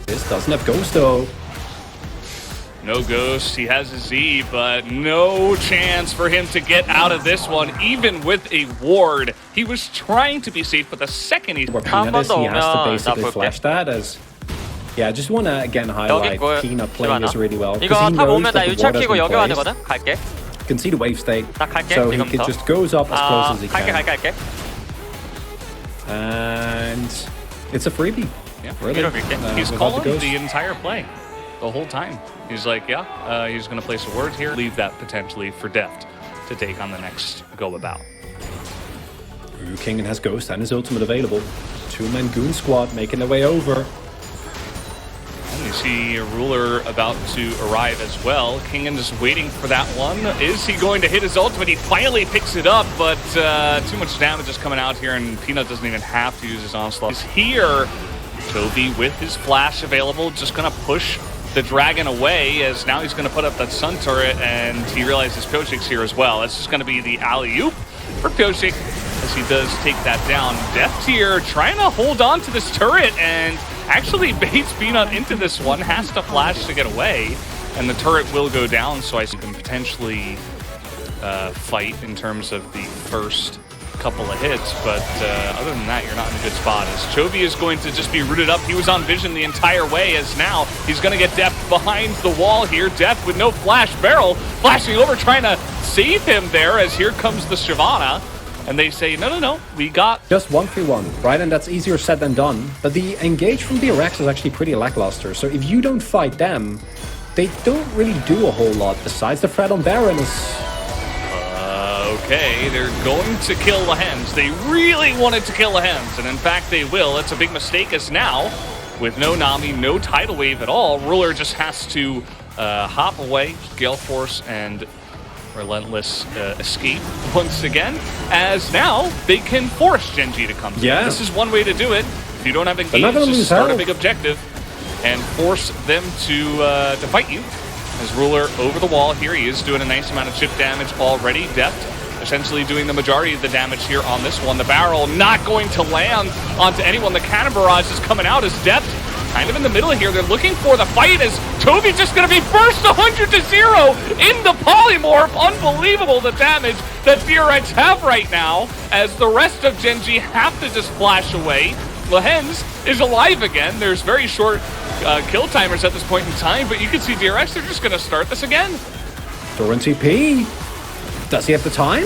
This doesn't have Ghost though. No Ghost, he has a Z, but no chance for him to get out of this one, even with a ward. He was trying to be safe, but the second he's... Where Peanut is, he has to basically flash that as... Yeah, I just want to again highlight Peanut playing this really well. 이거 탑 오면 나 유치아 키고 여기 와야 되거든? 갈게. You can see the wave state, 나 갈게, so he 지금부터. just goes up as close as he can. 갈게. And it's a freebie. Yeah, really. He's calling the entire play, the whole time. He's like, yeah, he's going to place a word here. Leave that potentially for Deft to take on the next go about. Kingen has Ghost and his ultimate available. Two-man Goon Squad making their way over. And you see a Ruler about to arrive as well. Kingen just waiting for that one. Is he going to hit his ultimate? He finally picks it up, but too much damage is coming out here, and Peanut doesn't even have to use his onslaught. He's here. Toby with his flash available, just going to push the dragon away, as now he's going to put up that sun turret, and he realizes Pyoshik's here as well. That's just going to be the alley-oop for Pyoshik as he does take that down. Deft here trying to hold on to this turret and actually baits Peanut into this one, has to flash to get away, and the turret will go down, so I can potentially fight in terms of the first couple of hits, but other than that, you're not in a good spot, as Chovy is going to just be rooted up. He was on vision the entire way, as now he's going to get Deft behind the wall here. Deft with no flash, Barrel flashing over, trying to save him there, as here comes the Shyvana, and they say, no, we got... Just 1v1, right? And that's easier said than done, but the engage from DRX is actually pretty lackluster, so if you don't fight them, they don't really do a whole lot, besides the threat on Baron is... Okay, they're going to kill the Hens. They really wanted to kill the Hens, and in fact they will. It's a big mistake, as now, with no Nami, no tidal wave at all, Ruler just has to hop away, Gale Force, and relentless escape once again, as now they can force Genji to come. Yeah. This is one way to do it. If you don't have engage, just start a big objective and force them to fight you. As Ruler over the wall here, he is doing a nice amount of chip damage already. Deft essentially doing the majority of the damage here on this one. The barrel not going to land onto anyone. The cannon barrage is coming out as Deft kind of in the middle here. They're looking for the fight, as Toby's just going to be first 100-0 in the polymorph. Unbelievable the damage that DRX have right now, as the rest of Genji have to just flash away. Lehens is alive again. There's very short kill timers at this point in time, but you can see DRX, they're just going to start this again. Doran TP. Does he have the time?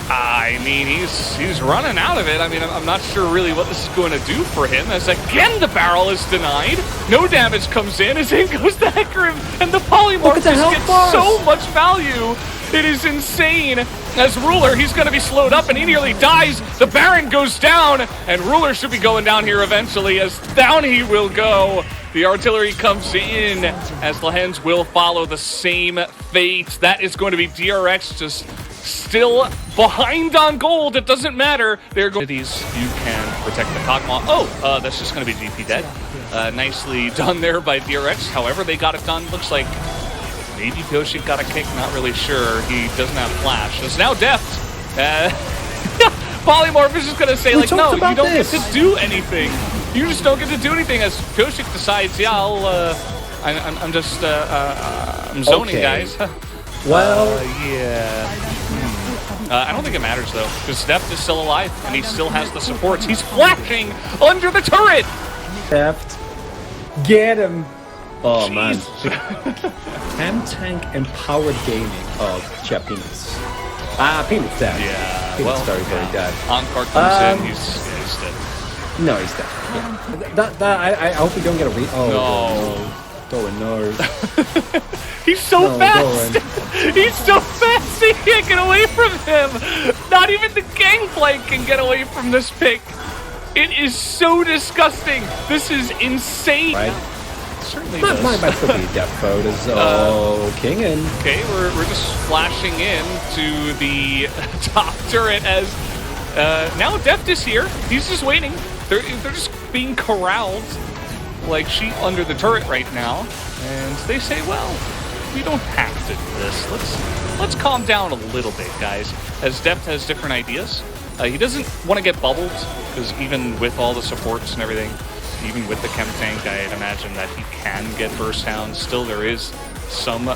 I mean, he's running out of it. I mean, I'm not sure really what this is going to do for him, as again the barrel is denied. No damage comes in, as in goes the Hecarim, and the polymorph just gets so much value. It is insane. As Ruler, he's going to be slowed up, and he nearly dies. The Baron goes down, and Ruler should be going down here eventually, as down he will go. The artillery comes in, as the Hens will follow the same fate. That is going to be DRX just still behind on gold. It doesn't matter. They're going to these. You can protect the Kog'Maw. Oh, that's just going to be GP dead. Nicely done there by DRX. However, they got it done. Looks like maybe Pyoshik got a kick. Not really sure. He doesn't have flash. It's now Deft. Polymorph is just going to say, like, no, you don't get to do anything. You just don't get to do anything, as Pyoshik decides, yeah, I'm just, I'm zoning, guys. Well, yeah. I don't think it matters, though, because Deft is still alive, and he still has the supports. He's flashing under the turret! Deft. Get him. Oh, Jeez. Man. Tank empowered gaming of Peanuts. Peanuts dead. Yeah. Peanuts very dead. Encore comes in, he's dead. No, he's dead. Yeah. I hope we don't get a No. Doran, no. He's so fast! He's so fast, they can't get away from him! Not even the gangplank can get away from this pick. It is so disgusting. This is insane. Right. Certainly does. My Deft code is Kingen. Okay, we're just flashing in to the top turret, as now Deft is here. He's just waiting. They're just being corralled like sheep under the turret right now, and they say, well, we don't have to do this. Let's calm down a little bit, guys, as Deft has different ideas. He doesn't want to get bubbled, because even with all the supports and everything, even with the chem tank, I'd imagine that he can get burst down. Still, there is some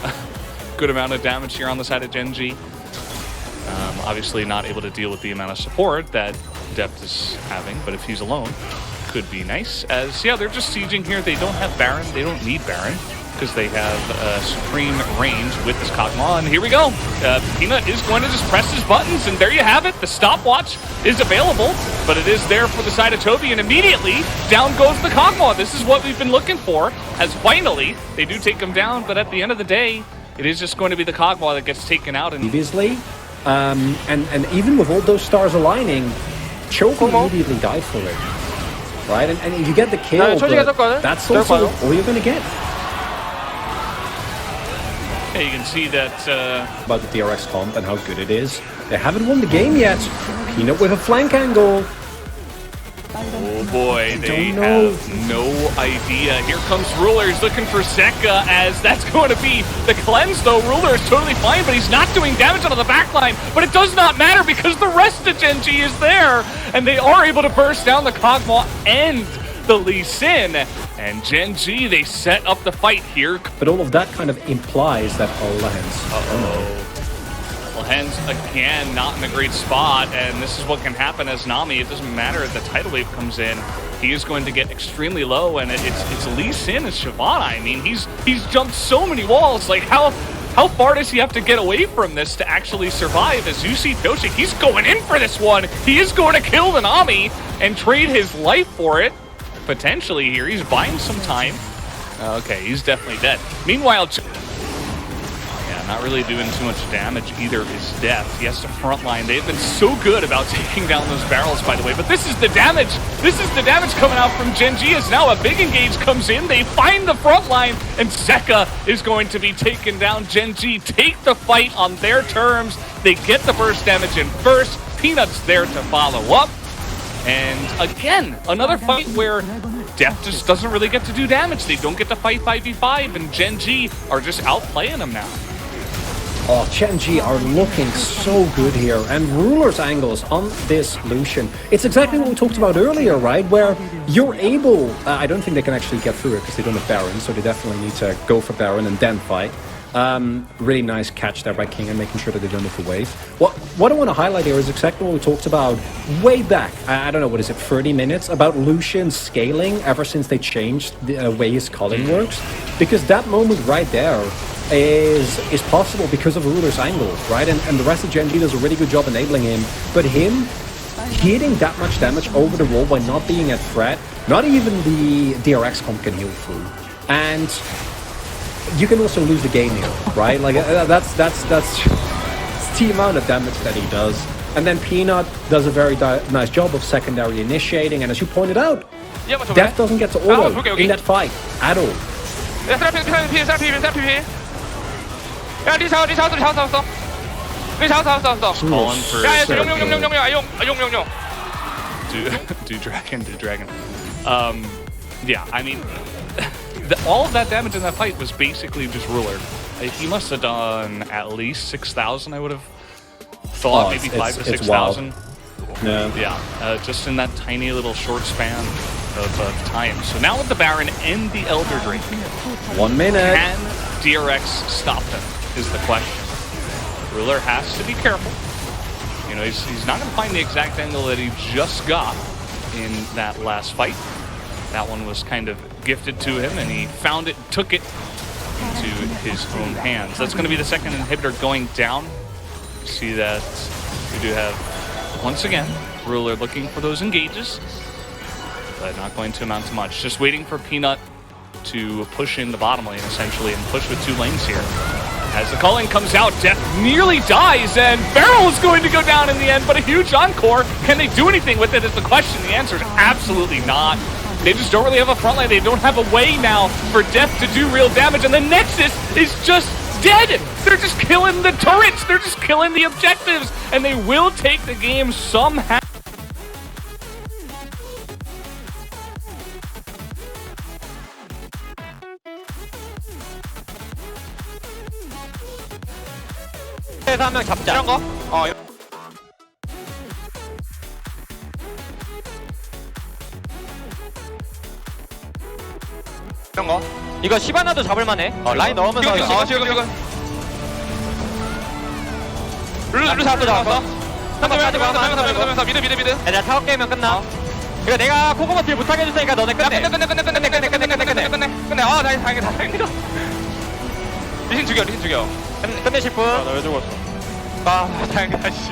good amount of damage here on the side of Gen.G. Obviously not able to deal with the amount of support that Deft is having, but if he's alone, could be nice. As, yeah, they're just sieging here. They don't have Baron. They don't need Baron because they have supreme range with this Kog'Maw. And here we go. Peanut is going to just press his buttons, and there you have it. The stopwatch is available, but it is there for the side of Toby, and immediately down goes the Kog'Maw. This is what we've been looking for, as finally they do take him down, but at the end of the day, it is just going to be the Kog'Maw that gets taken out. And previously, and even with all those stars aligning, Choke immediately died for it, right? And if you get the kill, that's also all you're going to get. Yeah, you can see that about the DRX comp and how good it is. They haven't won the game yet. Peanut with a flank angle. Oh boy, they have no idea. Here comes Ruler, he's looking for Zeka, as that's going to be the cleanse though. Ruler is totally fine, but he's not doing damage out of the backline. But it does not matter because the rest of Gen.G is there, and they are able to burst down the Kog'Maw and the Lee Sin. And Gen.G, they set up the fight here. But all of that kind of implies that Lehens. Lehens, again, not in a great spot, and this is what can happen as Nami. It doesn't matter if the tidal wave comes in. He is going to get extremely low, and it's Lee Sin and Shyvana. I mean, he's jumped so many walls. Like, how far does he have to get away from this to actually survive? As you see Toshik, he's going in for this one. He is going to kill the Nami and trade his life for it. Potentially here, he's buying some time. Okay, he's definitely dead. Meanwhile, not really doing too much damage either is Deft. He has to frontline. They've been so good about taking down those barrels, by the way. But this is the damage. This is the damage coming out from Gen.G as now a big engage comes in. They find the front line, and Zeka is going to be taken down. Gen.G take the fight on their terms. They get the burst damage in first. Peanut's there to follow up. And again, another fight where Deft just doesn't really get to do damage. They don't get to fight 5v5, and Gen.G are just outplaying them now. Oh, Gen.G are looking so good here, and Ruler's angles on this Lucian. It's exactly what we talked about earlier, right? Where you're able... I don't think they can actually get through it because they don't have Baron, so they definitely need to go for Baron and then fight. Really nice catch there by King and making sure that they don't hit the wave. What I want to highlight here is exactly what we talked about way back. I don't know, what is it, 30 minutes? About Lucian scaling ever since they changed the way his culling works. Because that moment right there is possible because of Ruler's angle, right? And the rest of Gen.G does a really good job enabling him. But him hitting that much damage over the wall by not being at threat, not even the DRX comp can heal through. And you can also lose the game here, right? Like that's the amount of damage that he does. And then Peanut does a very nice job of secondary initiating, and as you pointed out, Deft doesn't get to auto in that fight at all. Calling for do dragon. Yeah, I mean, all of that damage in that fight was basically just Ruler. He must have done at least 6,000, I would have thought, maybe 5,000 to 6,000. Yeah, just in that tiny little short span of time. So now with the Baron and the Elder Drake, 1 minute. Can DRX stop them is the question. Ruler has to be careful. You know, he's not going to find the exact angle that he just got in that last fight. That one was kind of gifted to him, and he found it, took it into his own hands. That's going to be the second inhibitor going down. See that we do have, once again, Ruler looking for those engages, but not going to amount to much. Just waiting for Peanut to push in the bottom lane, essentially, and push with 2 lanes here. As the calling comes out, Deft nearly dies, and Barrel is going to go down in the end, but a huge encore. Can they do anything with it is the question. The answer is absolutely not. They just don't really have a front line. They don't have a way now for Deft to do real damage, and the Nexus is just dead. They're just killing the turrets. They're just killing the objectives, and they will take the game somehow. 한 명 잡자. 이런 거? 이런 거. 이거 시바나도 잡을만해. 라인 넣으면서. 지금. 룰루 잡도 잡았어. 한번 미드. 얘들아 타워 게임면 끝나. 이거 내가 코코마 딜 못하게 해줄 테니까 너네 끝내. 끝내. 다행이다. 리신 죽여. 끝내실 분. 나 왜 죽었어? 다행이다 씨.